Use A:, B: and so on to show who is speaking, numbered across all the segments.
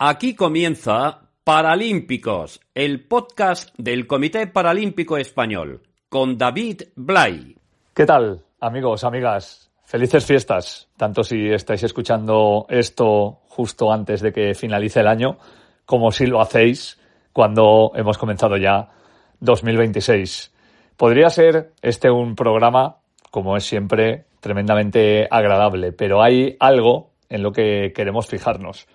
A: Aquí comienza Paralímpicos, el podcast del Comité Paralímpico Español, con David Blay.
B: ¿Qué tal, amigos, amigas? Felices fiestas, tanto si estáis escuchando esto justo antes de que finalice el año, como si lo hacéis cuando hemos comenzado ya 2026. Podría ser este un programa, como es siempre, tremendamente agradable, pero hay algo en lo que queremos fijarnos.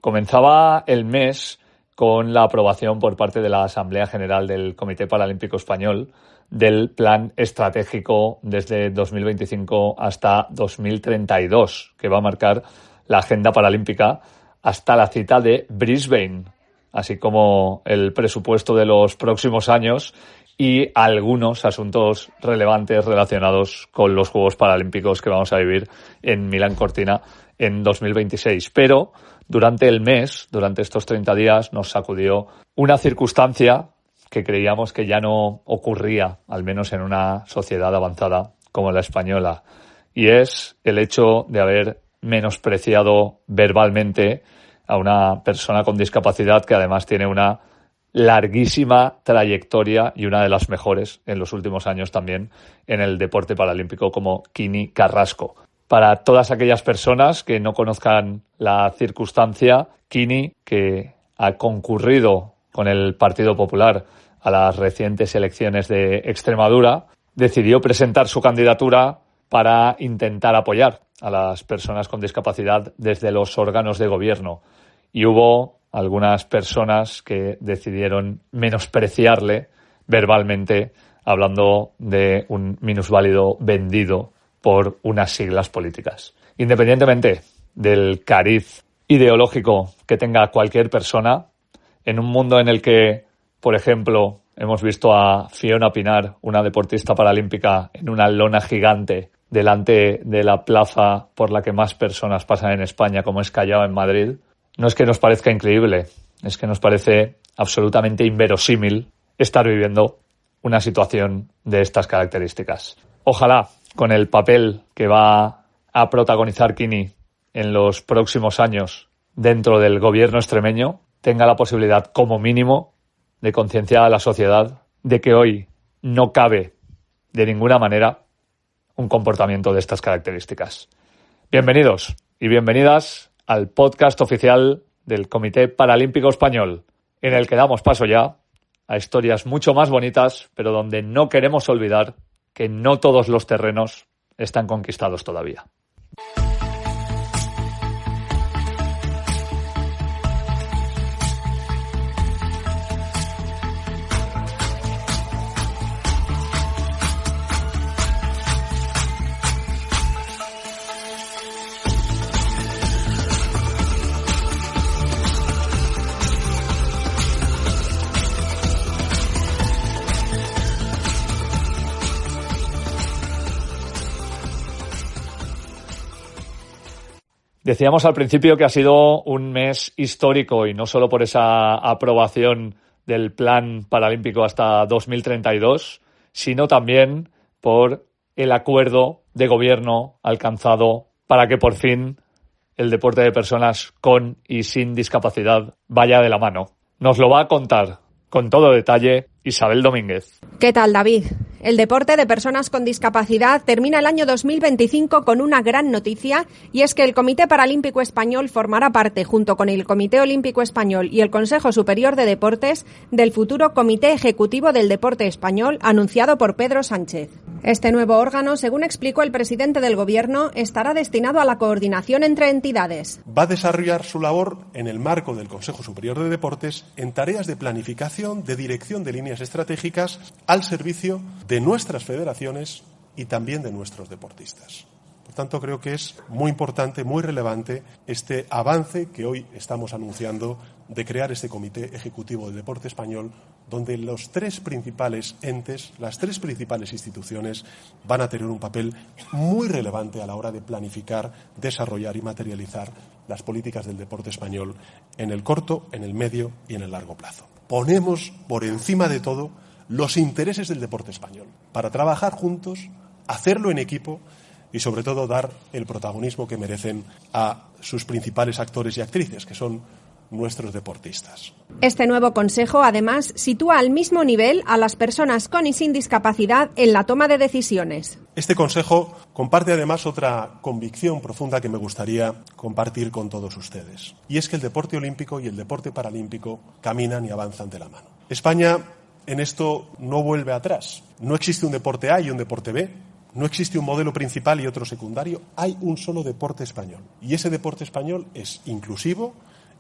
B: Comenzaba el mes con la aprobación por parte de la Asamblea General del Comité Paralímpico Español del Plan Estratégico desde 2025 hasta 2032, que va a marcar la agenda paralímpica hasta la cita de Brisbane, así como el presupuesto de los próximos años y algunos asuntos relevantes relacionados con los Juegos Paralímpicos que vamos a vivir en Milán Cortina en 2026. Pero durante el mes, durante estos 30 días, nos sacudió una circunstancia que creíamos que ya no ocurría, al menos en una sociedad avanzada como la española, y es el hecho de haber menospreciado verbalmente a una persona con discapacidad que además tiene una larguísima trayectoria y una de las mejores en los últimos años también en el deporte paralímpico, como Kini Carrasco. Para todas aquellas personas que no conozcan la circunstancia, Kini, que ha concurrido con el Partido Popular a las recientes elecciones de Extremadura, decidió presentar su candidatura para intentar apoyar a las personas con discapacidad desde los órganos de gobierno. Y hubo algunas personas que decidieron menospreciarle verbalmente, hablando de un minusválido vendido por unas siglas políticas. Independientemente del cariz ideológico que tenga cualquier persona, en un mundo en el que, por ejemplo, hemos visto a Fiona Pinar, una deportista paralímpica, en una lona gigante delante de la plaza por la que más personas pasan en España, como es Callao en Madrid, no es que nos parezca increíble, es que nos parece absolutamente inverosímil estar viviendo una situación de estas características. Ojalá, con el papel que va a protagonizar Kini en los próximos años dentro del gobierno extremeño, tenga la posibilidad, como mínimo, de concienciar a la sociedad de que hoy no cabe de ninguna manera un comportamiento de estas características. Bienvenidos y bienvenidas al podcast oficial del Comité Paralímpico Español, en el que damos paso ya a historias mucho más bonitas, pero donde no queremos olvidar que no todos los terrenos están conquistados todavía. Decíamos al principio que ha sido un mes histórico y no solo por esa aprobación del Plan Paralímpico hasta 2032, sino también por el acuerdo de gobierno alcanzado para que por fin el deporte de personas con y sin discapacidad vaya de la mano. Nos lo va a contar con todo detalle Isabel Domínguez.
C: ¿Qué tal, David? El deporte de personas con discapacidad termina el año 2025 con una gran noticia, y es que el Comité Paralímpico Español formará parte, junto con el Comité Olímpico Español y el Consejo Superior de Deportes, del futuro Comité Ejecutivo del Deporte Español, anunciado por Pedro Sánchez. Este nuevo órgano, según explicó el presidente del Gobierno, estará destinado a la coordinación entre entidades.
D: Va a desarrollar su labor en el marco del Consejo Superior de Deportes en tareas de planificación, de dirección de líneas estratégicas al servicio de nuestras federaciones y también de nuestros deportistas. Por tanto, creo que es muy importante, muy relevante este avance que hoy estamos anunciando de crear este Comité Ejecutivo del Deporte Español, donde los tres principales entes, las tres principales instituciones van a tener un papel muy relevante a la hora de planificar, desarrollar y materializar las políticas del deporte español en el corto, en el medio y en el largo plazo. Ponemos por encima de todo los intereses del deporte español para trabajar juntos, hacerlo en equipo y, sobre todo, dar el protagonismo que merecen a sus principales actores y actrices, que son nuestros deportistas.
C: Este nuevo consejo, además, sitúa al mismo nivel a las personas con y sin discapacidad en la toma de decisiones.
D: Este consejo comparte además otra convicción profunda que me gustaría compartir con todos ustedes, y es que el deporte olímpico y el deporte paralímpico caminan y avanzan de la mano. España en esto no vuelve atrás. No existe un deporte A y un deporte B. No existe un modelo principal y otro secundario. Hay un solo deporte español. Y ese deporte español es inclusivo,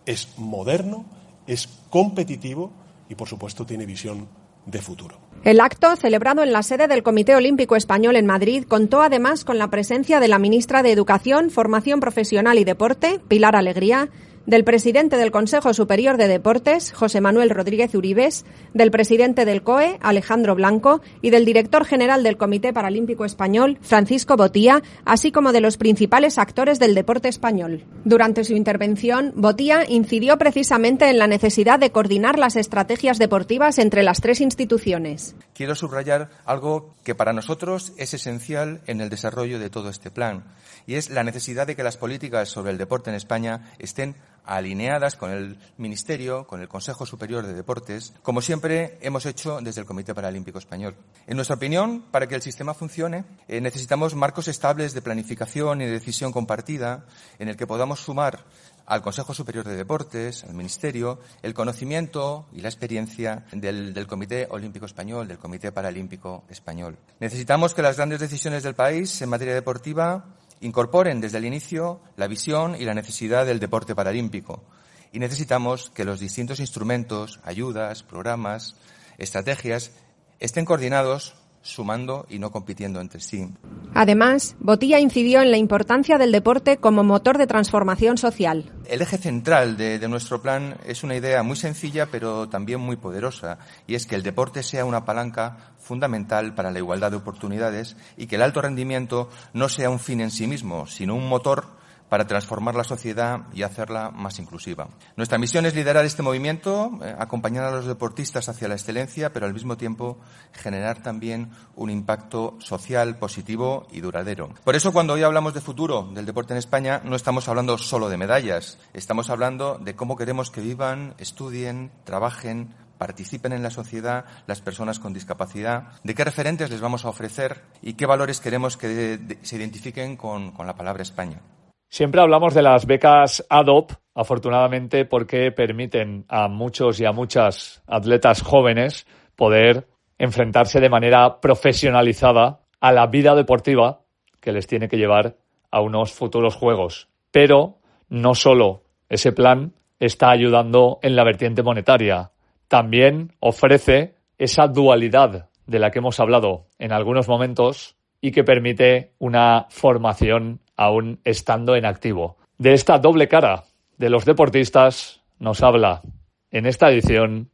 D: es moderno, es competitivo y, por supuesto, tiene visión de futuro.
C: El acto, celebrado en la sede del Comité Olímpico Español en Madrid, contó además con la presencia de la ministra de Educación, Formación Profesional y Deporte, Pilar Alegría, del presidente del Consejo Superior de Deportes, José Manuel Rodríguez Uribes, del presidente del COE, Alejandro Blanco, y del director general del Comité Paralímpico Español, Francisco Botía, así como de los principales actores del deporte español. Durante su intervención, Botía incidió precisamente en la necesidad de coordinar las estrategias deportivas entre las tres instituciones.
E: Quiero subrayar algo que para nosotros es esencial en el desarrollo de todo este plan, y es la necesidad de que las políticas sobre el deporte en España estén alineadas con el Ministerio, con el Consejo Superior de Deportes, como siempre hemos hecho desde el Comité Paralímpico Español. En nuestra opinión, para que el sistema funcione, necesitamos marcos estables de planificación y de decisión compartida en el que podamos sumar al Consejo Superior de Deportes, al Ministerio, el conocimiento y la experiencia del Comité Olímpico Español, del Comité Paralímpico Español. Necesitamos que las grandes decisiones del país en materia deportiva incorporen desde el inicio la visión y la necesidad del deporte paralímpico. Y necesitamos que los distintos instrumentos, ayudas, programas, estrategias estén coordinados, sumando y no compitiendo entre sí.
C: Además, Botía incidió en la importancia del deporte como motor de transformación social.
E: El eje central de nuestro plan es una idea muy sencilla, pero también muy poderosa, y es que el deporte sea una palanca fundamental para la igualdad de oportunidades y que el alto rendimiento no sea un fin en sí mismo, sino un motor para transformar la sociedad y hacerla más inclusiva. Nuestra misión es liderar este movimiento, acompañar a los deportistas hacia la excelencia, pero al mismo tiempo generar también un impacto social positivo y duradero. Por eso, cuando hoy hablamos de futuro del deporte en España, no estamos hablando solo de medallas, estamos hablando de cómo queremos que vivan, estudien, trabajen, participen en la sociedad las personas con discapacidad, de qué referentes les vamos a ofrecer y qué valores queremos que se identifiquen con la palabra España.
B: Siempre hablamos de las becas ADOP, afortunadamente, porque permiten a muchos y a muchas atletas jóvenes poder enfrentarse de manera profesionalizada a la vida deportiva que les tiene que llevar a unos futuros Juegos. Pero no solo ese plan está ayudando en la vertiente monetaria, también ofrece esa dualidad de la que hemos hablado en algunos momentos y que permite una formación aún estando en activo. De esta doble cara de los deportistas nos habla en esta edición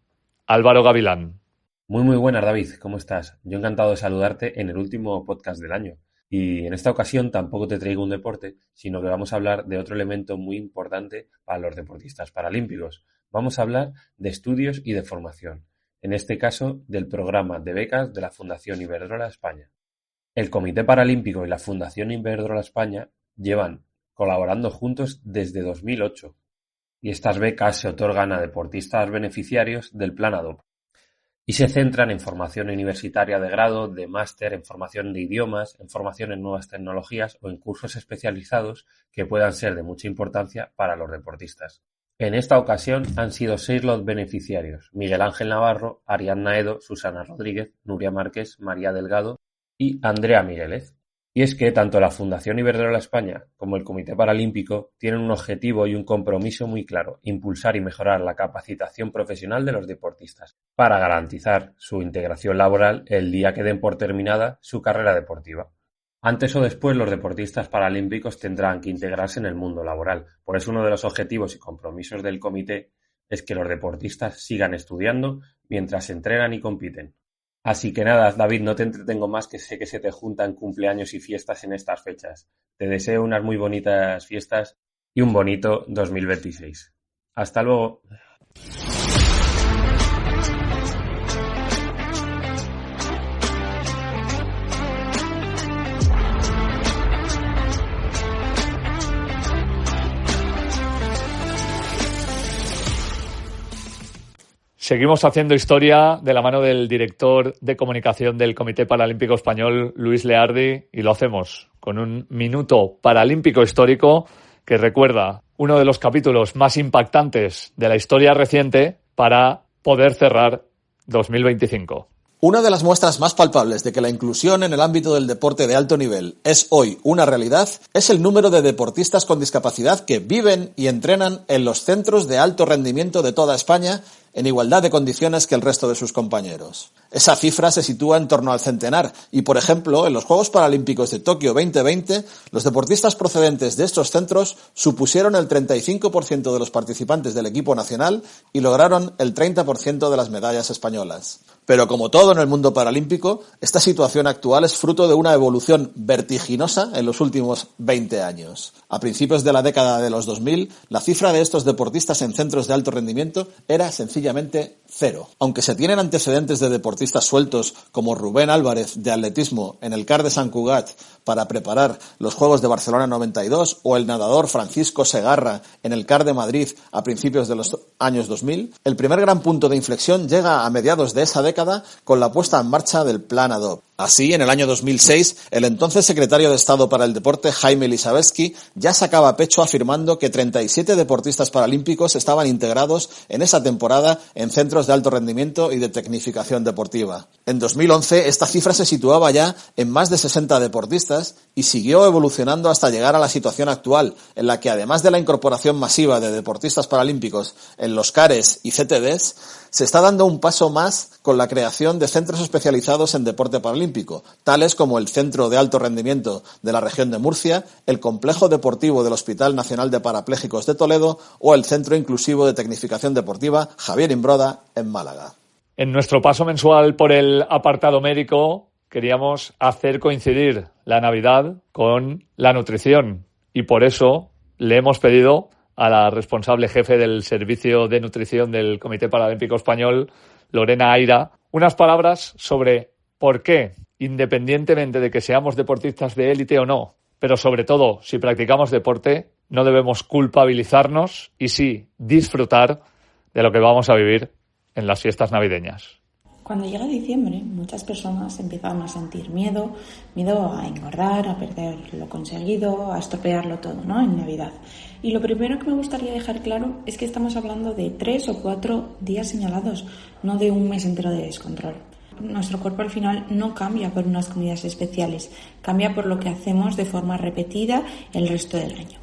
B: Álvaro Gavilán.
F: Muy buenas, David, ¿cómo estás? Yo encantado de saludarte en el último podcast del año. Y en esta ocasión tampoco te traigo un deporte, sino que vamos a hablar de otro elemento muy importante para los deportistas paralímpicos. Vamos a hablar de estudios y de formación, en este caso del programa de becas de la Fundación Iberdrola España. El Comité Paralímpico y la Fundación Iberdrola España llevan colaborando juntos desde 2008 y estas becas se otorgan a deportistas beneficiarios del Plan ADOP y se centran en formación universitaria de grado, de máster, en formación de idiomas, en formación en nuevas tecnologías o en cursos especializados que puedan ser de mucha importancia para los deportistas. En esta ocasión han sido 6 los beneficiarios: Miguel Ángel Navarro, Ariadna Edo, Susana Rodríguez, Nuria Márquez, María Delgado y Andrea Migueles. Y es que tanto la Fundación Iberdrola España como el Comité Paralímpico tienen un objetivo y un compromiso muy claro: impulsar y mejorar la capacitación profesional de los deportistas para garantizar su integración laboral el día que den por terminada su carrera deportiva. Antes o después los deportistas paralímpicos tendrán que integrarse en el mundo laboral. Por eso uno de los objetivos y compromisos del comité es que los deportistas sigan estudiando mientras se entrenan y compiten. Así que nada, David, no te entretengo más, que sé que se te juntan cumpleaños y fiestas en estas fechas. Te deseo unas muy bonitas fiestas y un bonito 2026. Hasta luego.
B: Seguimos haciendo historia de la mano del director de comunicación del Comité Paralímpico Español, Luis Leardi, y lo hacemos con un minuto paralímpico histórico que recuerda uno de los capítulos más impactantes de la historia reciente para poder cerrar 2025.
G: Una de las muestras más palpables de que la inclusión en el ámbito del deporte de alto nivel es hoy una realidad es el número de deportistas con discapacidad que viven y entrenan en los centros de alto rendimiento de toda España en igualdad de condiciones que el resto de sus compañeros. Esa cifra se sitúa en torno al centenar y, por ejemplo, en los Juegos Paralímpicos de Tokio 2020, los deportistas procedentes de estos centros supusieron el 35% de los participantes del equipo nacional y lograron el 30% de las medallas españolas. Pero como todo en el mundo paralímpico, esta situación actual es fruto de una evolución vertiginosa en los últimos 20 años. A principios de la década de los 2000, la cifra de estos deportistas en centros de alto rendimiento era sencillamente cero. Aunque se tienen antecedentes de deportistas sueltos como Rubén Álvarez de atletismo en el CAR de Sant Cugat para preparar los Juegos de Barcelona 92 o el nadador Francisco Segarra en el CAR de Madrid a principios de los años 2000, el primer gran punto de inflexión llega a mediados de esa década con la puesta en marcha del Plan ADOP. Así, en el año 2006, el entonces secretario de Estado para el Deporte, Jaime Elisabetsky, ya sacaba pecho afirmando que 37 deportistas paralímpicos estaban integrados en esa temporada en centros de alto rendimiento y de tecnificación deportiva. En 2011, esta cifra se situaba ya en más de 60 deportistas y siguió evolucionando hasta llegar a la situación actual, en la que además de la incorporación masiva de deportistas paralímpicos en los CARES y CTDs, se está dando un paso más con la creación de centros especializados en deporte paralímpico, tales como el Centro de Alto Rendimiento de la región de Murcia, el Complejo Deportivo del Hospital Nacional de Parapléjicos de Toledo o el Centro Inclusivo de Tecnificación Deportiva Javier Imbroda en Málaga.
B: En nuestro paso mensual por el apartado médico queríamos hacer coincidir la Navidad con la nutrición y por eso le hemos pedido a la responsable jefe del Servicio de Nutrición del Comité Paralímpico Español, Lorena Aira, unas palabras sobre por qué, independientemente de que seamos deportistas de élite o no, pero sobre todo si practicamos deporte, no debemos culpabilizarnos y sí disfrutar de lo que vamos a vivir en las fiestas navideñas.
H: Cuando llega diciembre, muchas personas empiezan a sentir miedo a engordar, a perder lo conseguido, a estropearlo todo, ¿no? En Navidad. Y lo primero que me gustaría dejar claro es que estamos hablando de 3 o 4 días señalados, no de un mes entero de descontrol. Nuestro cuerpo al final no cambia por unas comidas especiales, cambia por lo que hacemos de forma repetida el resto del año.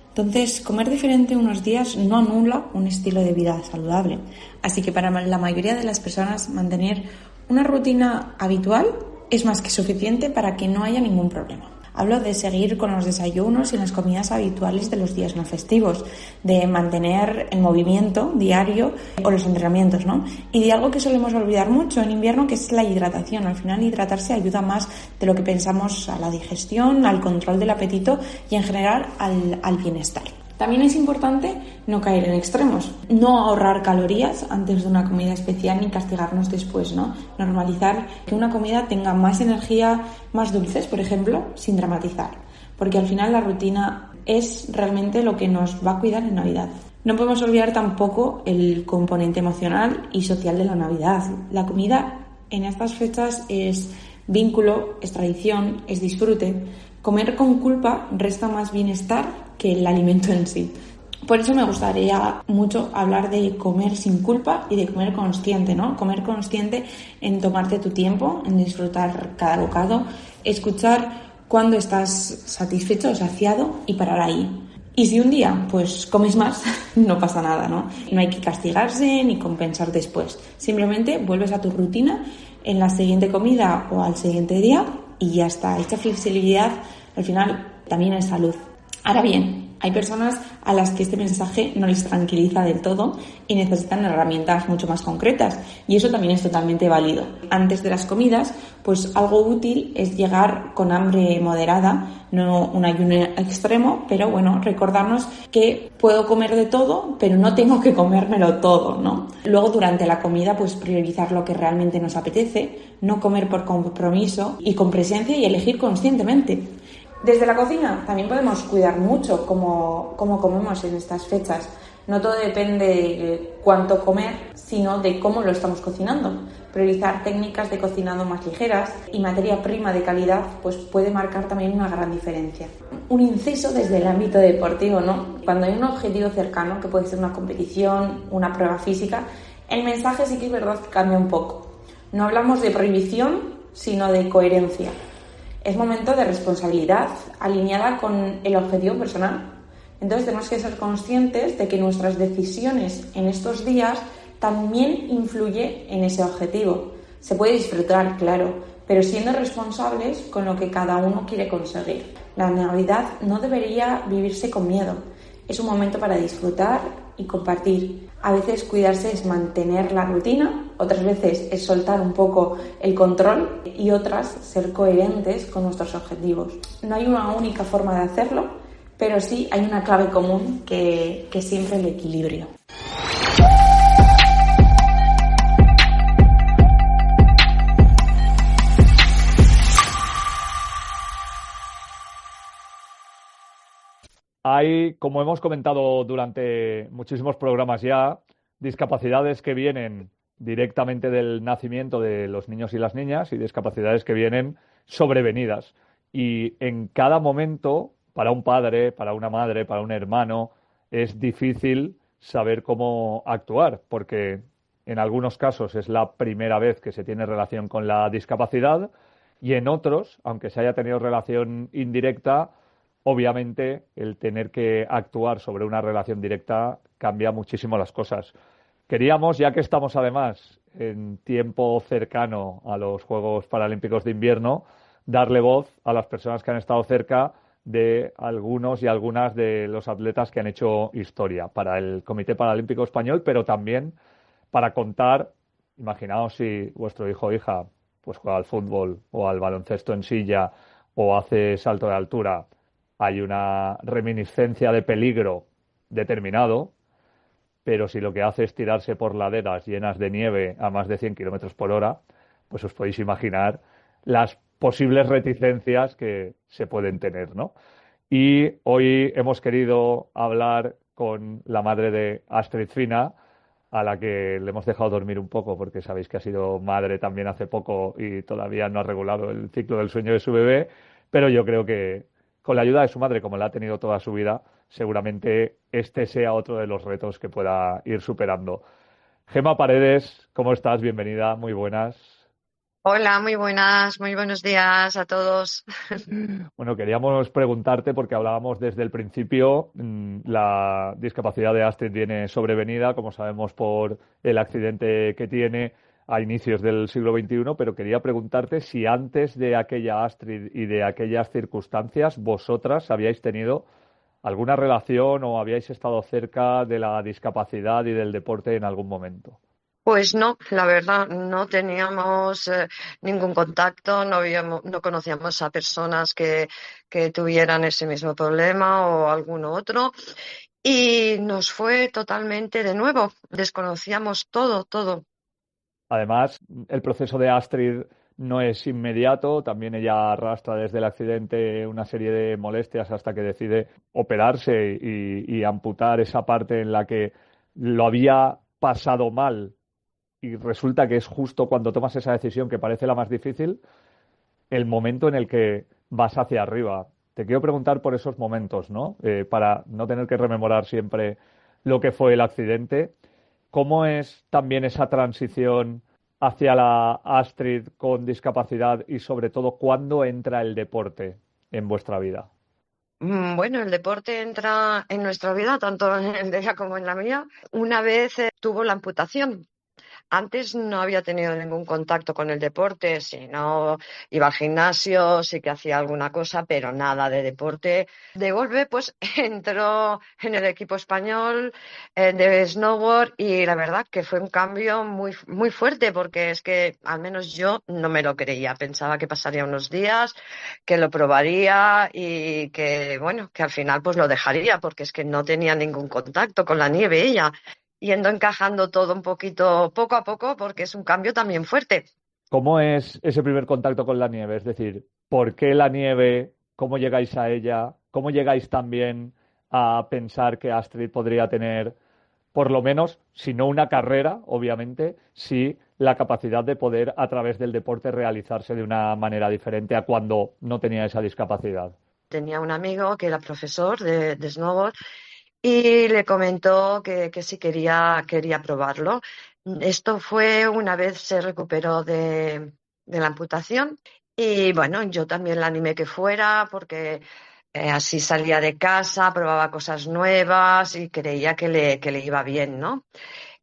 H: Entonces, comer diferente unos días no anula un estilo de vida saludable. Así que para la mayoría de las personas mantener una rutina habitual es más que suficiente para que no haya ningún problema. Hablo de seguir con los desayunos y las comidas habituales de los días no festivos, de mantener el movimiento diario o los entrenamientos, ¿no? Y de algo que solemos olvidar mucho en invierno, que es la hidratación. Al final, hidratarse ayuda más de lo que pensamos a la digestión, al control del apetito y en general al bienestar. También es importante no caer en extremos, no ahorrar calorías antes de una comida especial ni castigarnos después, ¿no? Normalizar que una comida tenga más energía, más dulces, por ejemplo, sin dramatizar, porque al final la rutina es realmente lo que nos va a cuidar en Navidad. No podemos olvidar tampoco el componente emocional y social de la Navidad. La comida en estas fechas es vínculo, es tradición, es disfrute. Comer con culpa resta más bienestar que el alimento en sí. Por eso me gustaría mucho hablar de comer sin culpa y de comer consciente, ¿no? Comer consciente en tomarte tu tiempo, en disfrutar cada bocado, escuchar cuando estás satisfecho o saciado y parar ahí. Y si un día pues comes más, no pasa nada, ¿no? No hay que castigarse ni compensar después. Simplemente vuelves a tu rutina en la siguiente comida o al siguiente día y ya está. Esta flexibilidad al final también es salud. Ahora bien, hay personas a las que este mensaje no les tranquiliza del todo y necesitan herramientas mucho más concretas y eso también es totalmente válido. Antes de las comidas, pues algo útil es llegar con hambre moderada, no un ayuno extremo, pero bueno, recordarnos que puedo comer de todo, pero no tengo que comérmelo todo, ¿no? Luego durante la comida, pues priorizar lo que realmente nos apetece, no comer por compromiso y con presencia y elegir conscientemente. Desde la cocina también podemos cuidar mucho cómo comemos en estas fechas. No todo depende de cuánto comer, sino de cómo lo estamos cocinando. Priorizar técnicas de cocinado más ligeras y materia prima de calidad pues puede marcar también una gran diferencia. Un inciso desde el ámbito deportivo, ¿no? Cuando hay un objetivo cercano, que puede ser una competición, una prueba física, el mensaje sí que es verdad que cambia un poco. No hablamos de prohibición, sino de coherencia. Es momento de responsabilidad alineada con el objetivo personal. Entonces tenemos que ser conscientes de que nuestras decisiones en estos días también influyen en ese objetivo. Se puede disfrutar, claro, pero siendo responsables con lo que cada uno quiere conseguir. La Navidad no debería vivirse con miedo. Es un momento para disfrutar y compartir. A veces cuidarse es mantener la rutina, otras veces es soltar un poco el control y otras ser coherentes con nuestros objetivos. No hay una única forma de hacerlo, pero sí hay una clave común que siempre el equilibrio.
B: Hay, como hemos comentado durante muchísimos programas ya, discapacidades que vienen directamente del nacimiento de los niños y las niñas y discapacidades que vienen sobrevenidas. Y en cada momento, para un padre, para una madre, para un hermano, es difícil saber cómo actuar, porque en algunos casos es la primera vez que se tiene relación con la discapacidad y en otros, aunque se haya tenido relación indirecta, obviamente el tener que actuar sobre una relación directa cambia muchísimo las cosas. Queríamos, ya que estamos además en tiempo cercano a los Juegos Paralímpicos de Invierno, darle voz a las personas que han estado cerca de algunos y algunas de los atletas que han hecho historia para el Comité Paralímpico Español, pero también para contar, imaginaos si vuestro hijo o hija pues juega al fútbol o al baloncesto en silla o hace salto de altura, hay una reminiscencia de peligro determinado, pero si lo que hace es tirarse por laderas llenas de nieve a más de 100 kilómetros por hora, pues os podéis imaginar las posibles reticencias que se pueden tener, ¿no? Y hoy hemos querido hablar con la madre de Astrid Fina, a la que le hemos dejado dormir un poco, porque sabéis que ha sido madre también hace poco y todavía no ha regulado el ciclo del sueño de su bebé, pero yo creo que con la ayuda de su madre, como la ha tenido toda su vida, seguramente este sea otro de los retos que pueda ir superando. Gemma Paredes, ¿cómo estás? Bienvenida, muy buenas.
I: Hola, muy buenas, muy buenos días a todos.
B: Bueno, queríamos preguntarte, porque hablábamos desde el principio, la discapacidad de Astrid viene sobrevenida, como sabemos, por el accidente que tiene a inicios del siglo XXI, pero quería preguntarte si antes de aquella Astrid y de aquellas circunstancias vosotras habíais tenido alguna relación o habíais estado cerca de la discapacidad y del deporte en algún momento.
I: Pues no, la verdad, no teníamos ningún contacto, no conocíamos a personas que tuvieran ese mismo problema o algún otro y nos fue totalmente de nuevo, desconocíamos todo.
B: Además, el proceso de Astrid no es inmediato, también ella arrastra desde el accidente una serie de molestias hasta que decide operarse y amputar esa parte en la que lo había pasado mal y resulta que es justo cuando tomas esa decisión que parece la más difícil, el momento en el que vas hacia arriba. Te quiero preguntar por esos momentos, ¿no? Para no tener que rememorar siempre lo que fue el accidente. ¿Cómo es también esa transición hacia la Astrid con discapacidad y sobre todo cuándo entra el deporte en vuestra vida?
I: Bueno, el deporte entra en nuestra vida, tanto en de ella como en la mía, una vez tuvo la amputación. Antes no había tenido ningún contacto con el deporte, si no iba al gimnasio, sí que hacía alguna cosa, pero nada de deporte. De golpe, pues entró en el equipo español de snowboard y la verdad que fue un cambio muy, muy fuerte porque es que al menos yo no me lo creía. Pensaba que pasaría unos días, que lo probaría y que, bueno, que al final pues lo dejaría porque es que no tenía ningún contacto con la nieve ella. Yendo encajando todo un poquito, poco a poco, porque es un cambio también fuerte.
B: ¿Cómo es ese primer contacto con la nieve? Es decir, ¿por qué la nieve? ¿Cómo llegáis a ella? ¿Cómo llegáis también a pensar que Astrid podría tener por lo menos, si no una carrera, obviamente, sí la capacidad de poder a través del deporte realizarse de una manera diferente a cuando no tenía esa discapacidad.
I: Tenía un amigo que era profesor de snowboard y le comentó que si quería probarlo. Esto fue una vez se recuperó de la amputación y bueno, yo también la animé que fuera porque así salía de casa, probaba cosas nuevas y creía que le iba bien, ¿no?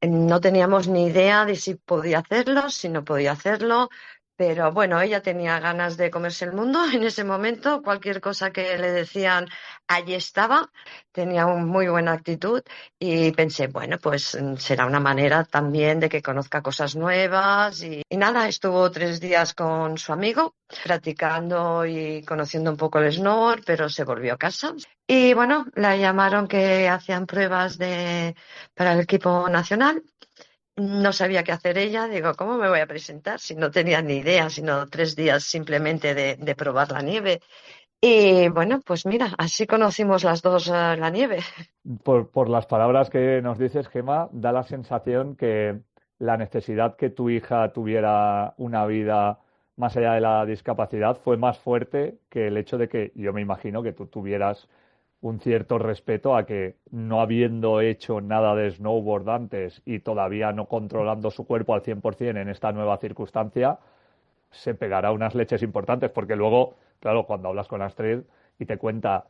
I: No teníamos ni idea de si podía hacerlo, si no podía hacerlo, pero bueno, ella tenía ganas de comerse el mundo en ese momento. Cualquier cosa que le decían, allí estaba. Tenía una muy buena actitud y pensé, bueno, pues será una manera también de que conozca cosas nuevas. Y nada, estuvo 3 días con su amigo practicando y conociendo un poco el snowboard, pero se volvió a casa. Y bueno, la llamaron que hacían pruebas para el equipo nacional. No sabía qué hacer ella, digo, ¿cómo me voy a presentar si no tenía ni idea, sino 3 días simplemente de probar la nieve? Y bueno, pues mira, así conocimos las dos la nieve.
B: Por las palabras que nos dices, Gemma, da la sensación que la necesidad que tu hija tuviera una vida más allá de la discapacidad fue más fuerte que el hecho de que yo me imagino que tú tuvieras un cierto respeto a que no habiendo hecho nada de snowboard antes y todavía no controlando su cuerpo al 100% en esta nueva circunstancia, se pegará unas leches importantes, porque luego, claro, cuando hablas con Astrid y te cuenta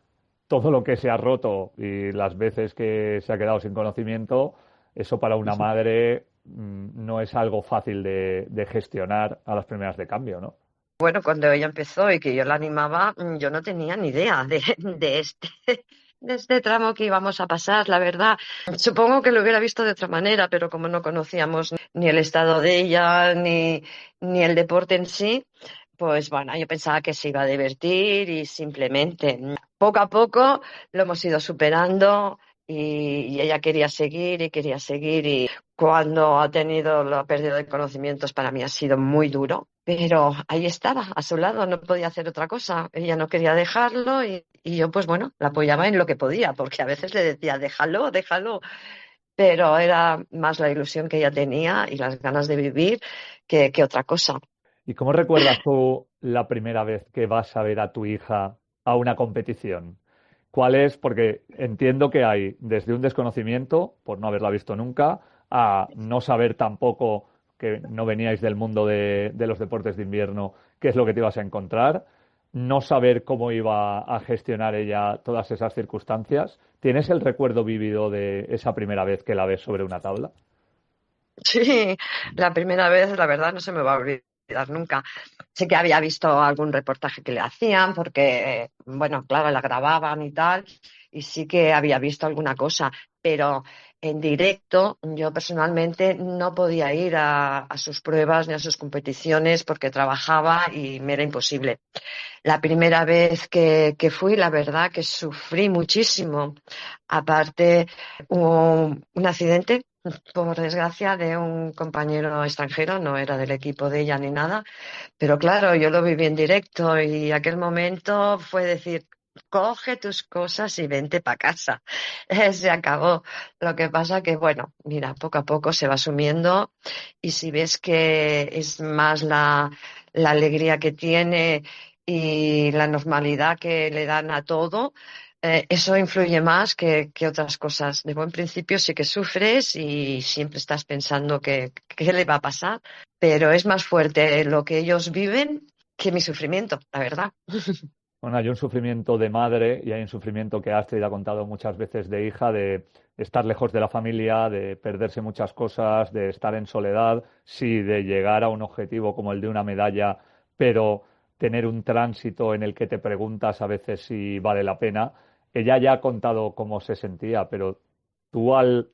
B: todo lo que se ha roto y las veces que se ha quedado sin conocimiento, eso para una madre no es algo fácil de gestionar a las primeras de cambio, ¿no?
I: Bueno, cuando ella empezó y que yo la animaba, yo no tenía ni idea de este tramo que íbamos a pasar, la verdad. Supongo que lo hubiera visto de otra manera, pero como no conocíamos ni el estado de ella, ni el deporte en sí, pues bueno, yo pensaba que se iba a divertir y simplemente poco a poco lo hemos ido superando y ella quería seguir y quería seguir y cuando ha tenido la pérdida de conocimientos para mí ha sido muy duro, pero ahí estaba, a su lado, no podía hacer otra cosa. Ella no quería dejarlo y yo pues bueno, la apoyaba en lo que podía, porque a veces le decía, déjalo, déjalo, pero era más la ilusión que ella tenía y las ganas de vivir que otra cosa.
B: ¿Y cómo recuerdas tú la primera vez que vas a ver a tu hija a una competición? ¿Cuál es? Porque entiendo que hay desde un desconocimiento, por no haberla visto nunca, a no saber tampoco, que no veníais del mundo de los deportes de invierno, qué es lo que te ibas a encontrar, no saber cómo iba a gestionar ella todas esas circunstancias. ¿Tienes el recuerdo vívido de esa primera vez que la ves sobre una tabla?
I: Sí, la primera vez, la verdad, no se me va a olvidar nunca. Sé que había visto algún reportaje que le hacían, porque, bueno, claro, la grababan y tal, y sí que había visto alguna cosa, pero en directo yo personalmente no podía ir a sus pruebas ni a sus competiciones porque trabajaba y me era imposible. La primera vez que fui, la verdad que sufrí muchísimo. Aparte, hubo un accidente, por desgracia, de un compañero extranjero, no era del equipo de ella ni nada, pero claro, yo lo viví en directo y aquel momento fue decir, coge tus cosas y vente para casa. Se acabó. Lo que pasa que, bueno, mira, poco a poco se va asumiendo y si ves que es más la alegría que tiene y la normalidad que le dan a todo, eso influye más que otras cosas. De buen principio sí que sufres y siempre estás pensando que qué le va a pasar, pero es más fuerte lo que ellos viven que mi sufrimiento, la verdad.
B: Bueno, hay un sufrimiento de madre y hay un sufrimiento que Astrid ha contado muchas veces de hija, de estar lejos de la familia, de perderse muchas cosas, de estar en soledad, sí, de llegar a un objetivo como el de una medalla, pero tener un tránsito en el que te preguntas a veces si vale la pena. Ella ya ha contado cómo se sentía, pero tú al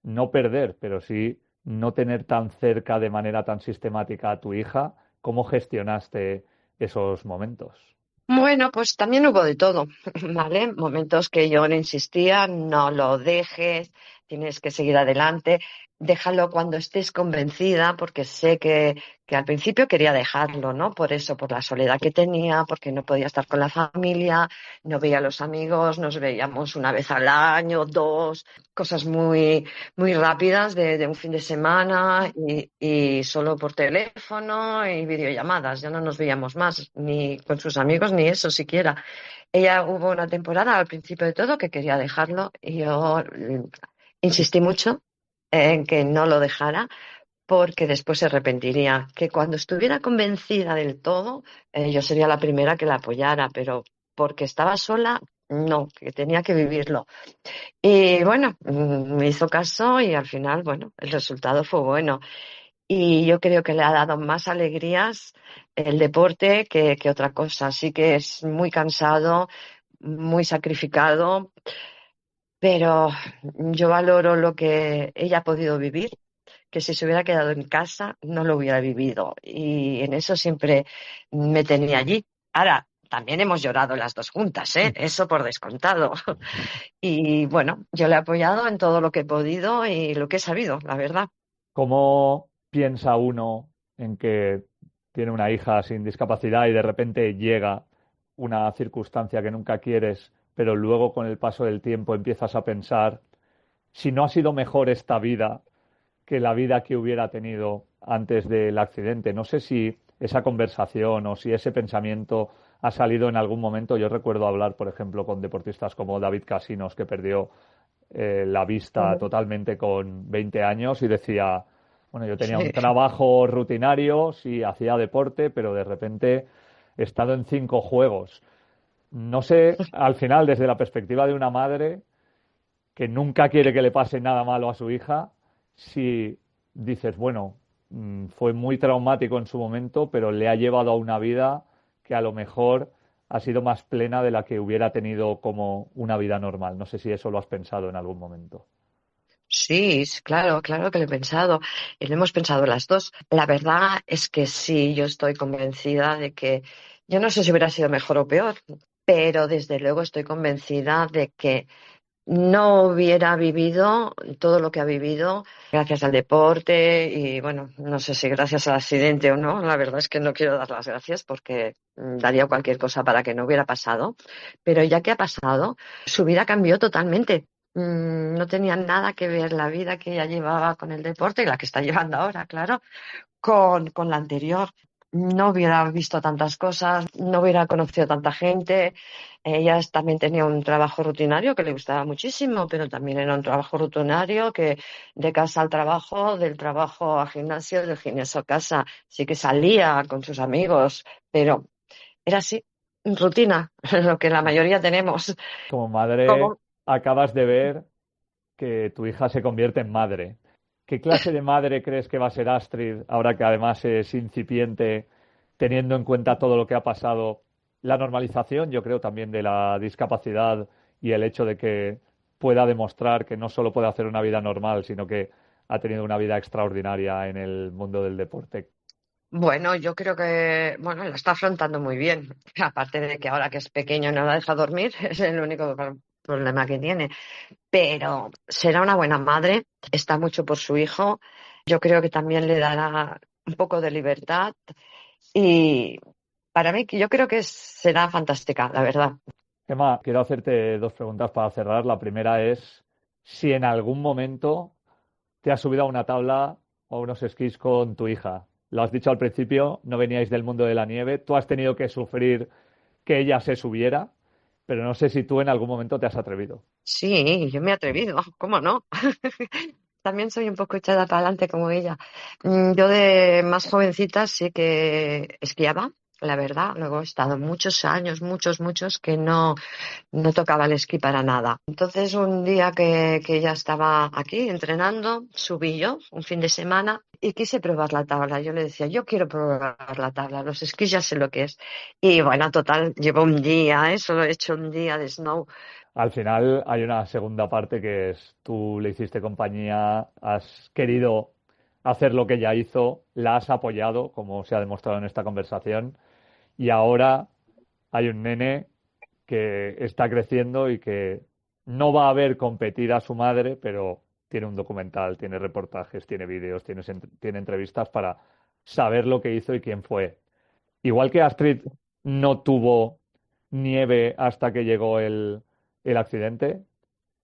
B: no perder, pero sí no tener tan cerca de manera tan sistemática a tu hija, ¿cómo gestionaste esos momentos?
I: Bueno, pues también hubo de todo, ¿vale? Momentos que yo le insistía, no lo dejes, tienes que seguir adelante. déjalo cuando estés convencida, porque sé que al principio quería dejarlo, ¿no? Por eso, por la soledad que tenía, porque no podía estar con la familia, no veía a los amigos, nos veíamos una vez al año, dos, cosas muy, muy rápidas de un fin de semana y solo por teléfono y videollamadas. Ya no nos veíamos más, ni con sus amigos, ni eso siquiera. Ella hubo una temporada al principio de todo que quería dejarlo y yo insistí mucho en que no lo dejara porque después se arrepentiría. Que cuando estuviera convencida del todo, yo sería la primera que la apoyara, pero porque estaba sola, no, que tenía que vivirlo. Y bueno, me hizo caso y al final, bueno, el resultado fue bueno. Y yo creo que le ha dado más alegrías el deporte que otra cosa. Así que es muy cansado, muy sacrificado, pero yo valoro lo que ella ha podido vivir, que si se hubiera quedado en casa no lo hubiera vivido. Y en eso siempre me tenía allí. Ahora, también hemos llorado las dos juntas, ¿eh? Eso por descontado. Y bueno, yo le he apoyado en todo lo que he podido y lo que he sabido, la verdad.
B: ¿Cómo piensa uno en que tiene una hija sin discapacidad y de repente llega una circunstancia que nunca quieres, pero luego con el paso del tiempo empiezas a pensar si no ha sido mejor esta vida que la vida que hubiera tenido antes del accidente? No sé si esa conversación o si ese pensamiento ha salido en algún momento. Yo recuerdo hablar, por ejemplo, con deportistas como David Casinos, que perdió la vista totalmente con 20 años y decía, bueno, yo tenía un
I: Sí.
B: trabajo rutinario, sí, hacía deporte, pero de repente he estado en 5 juegos. No sé, al final, desde la perspectiva de una madre que nunca quiere que le pase nada malo a su hija, si dices, bueno, fue muy traumático en su momento, pero le ha llevado a una vida que a lo mejor ha sido más plena de la que hubiera tenido como una vida normal. No sé si eso lo has pensado en algún momento.
I: Sí, claro, claro que lo he pensado y lo hemos pensado las dos. La verdad es que sí, yo estoy convencida de que, yo no sé si hubiera sido mejor o peor, pero desde luego estoy convencida de que no hubiera vivido todo lo que ha vivido gracias al deporte y bueno, no sé si gracias al accidente o no, la verdad es que no quiero dar las gracias porque daría cualquier cosa para que no hubiera pasado, pero ya que ha pasado, su vida cambió totalmente. No tenía nada que ver la vida que ella llevaba con el deporte y la que está llevando ahora, claro, con la anterior. No hubiera visto tantas cosas, no hubiera conocido tanta gente. Ella también tenía un trabajo rutinario que le gustaba muchísimo, pero también era un trabajo rutinario que de casa al trabajo, del trabajo al gimnasio, del gimnasio a casa. Sí que salía con sus amigos, pero era así, rutina, lo que la mayoría tenemos.
B: Como madre,
I: Como
B: acabas de ver que tu hija se convierte en madre. ¿Qué clase de madre crees que va a ser Astrid ahora que además es incipiente, teniendo en cuenta todo lo que ha pasado? La normalización, yo creo, también de la discapacidad y el hecho de que pueda demostrar que no solo puede hacer una vida normal, sino que ha tenido una vida extraordinaria en el mundo del deporte.
I: Bueno, yo creo que, bueno, lo está afrontando muy bien. Aparte de que ahora que es pequeño no la deja dormir, es el único problema que tiene. Pero será una buena madre, está mucho por su hijo. Yo creo que también le dará un poco de libertad y para mí, yo creo que será fantástica, la verdad.
B: Emma, quiero hacerte 2 preguntas para cerrar. La primera es si en algún momento te has subido a una tabla o a unos esquís con tu hija. Lo has dicho al principio, no veníais del mundo de la nieve, tú has tenido que sufrir que ella se subiera, pero no sé si tú en algún momento te has atrevido.
I: Sí, yo me he atrevido, ¿cómo no? También soy un poco echada para adelante como ella. Yo de más jovencita sí que esquiaba, la verdad. Luego he estado muchos años, muchos, que no tocaba el esquí para nada. Entonces un día que ya estaba aquí entrenando, subí yo un fin de semana y quise probar la tabla. Yo le decía, yo quiero probar la tabla, los esquís ya sé lo que es. Y bueno, total, llevo un día, solo he hecho un día de snow.
B: Al final hay una segunda parte que es tú le hiciste compañía, has querido hacer lo que ella hizo, la has apoyado, como se ha demostrado en esta conversación, y ahora hay un nene que está creciendo y que no va a ver competir a su madre, pero tiene un documental, tiene reportajes, tiene vídeos, tiene entrevistas para saber lo que hizo y quién fue. Igual que Astrid no tuvo nieve hasta que llegó el accidente,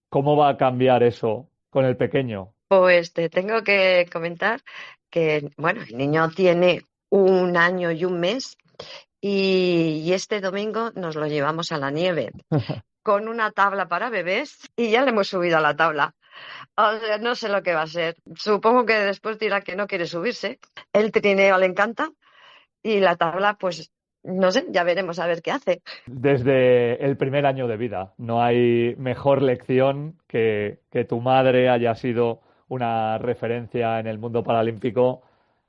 B: ¿cómo va a cambiar eso con el pequeño?
I: Pues te tengo que comentar que, bueno, el niño tiene 1 año y 1 mes y este domingo nos lo llevamos a la nieve con una tabla para bebés y ya le hemos subido a la tabla. O sea, no sé lo que va a ser. Supongo que después dirá que no quiere subirse. El trineo le encanta y la tabla, pues, no sé, ya veremos a ver qué hace.
B: Desde el primer año de vida, no hay mejor lección que tu madre haya sido una referencia en el mundo paralímpico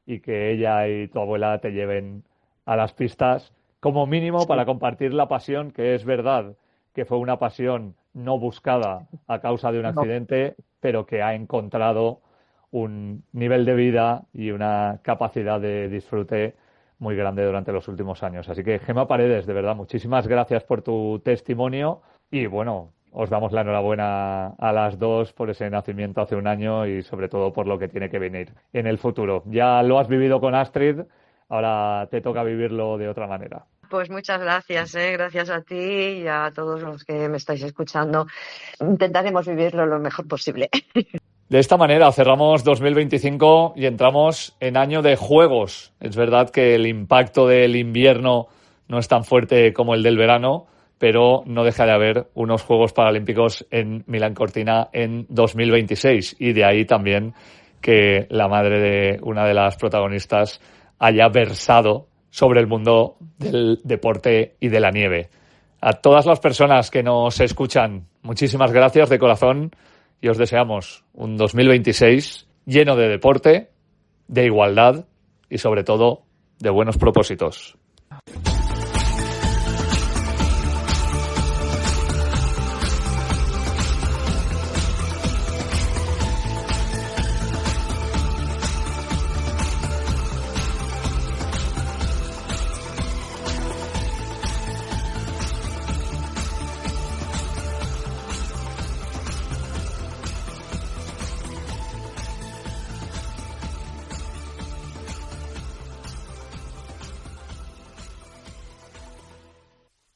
B: y que ella y tu abuela te lleven a las pistas, como mínimo para compartir la pasión, que es verdad que fue una pasión no buscada a causa de un accidente, pero que ha encontrado un nivel de vida y una capacidad de disfrute muy grande durante los últimos años. Así que, Gemma Paredes, de verdad, muchísimas gracias por tu testimonio y, bueno, os damos la enhorabuena a las dos por ese nacimiento hace 1 año y, sobre todo, por lo que tiene que venir en el futuro. Ya lo has vivido con Astrid, ahora te toca vivirlo de otra manera.
I: Pues muchas gracias, gracias a ti y a todos los que me estáis escuchando. Intentaremos vivirlo lo mejor posible.
B: De esta manera cerramos 2025 y entramos en año de juegos. Es verdad que el impacto del invierno no es tan fuerte como el del verano, pero no deja de haber unos Juegos Paralímpicos en Milán Cortina en 2026 y de ahí también que la madre de una de las protagonistas haya versado sobre el mundo del deporte y de la nieve. A todas las personas que nos escuchan, muchísimas gracias de corazón y os deseamos un 2026 lleno de deporte, de igualdad y sobre todo de buenos propósitos.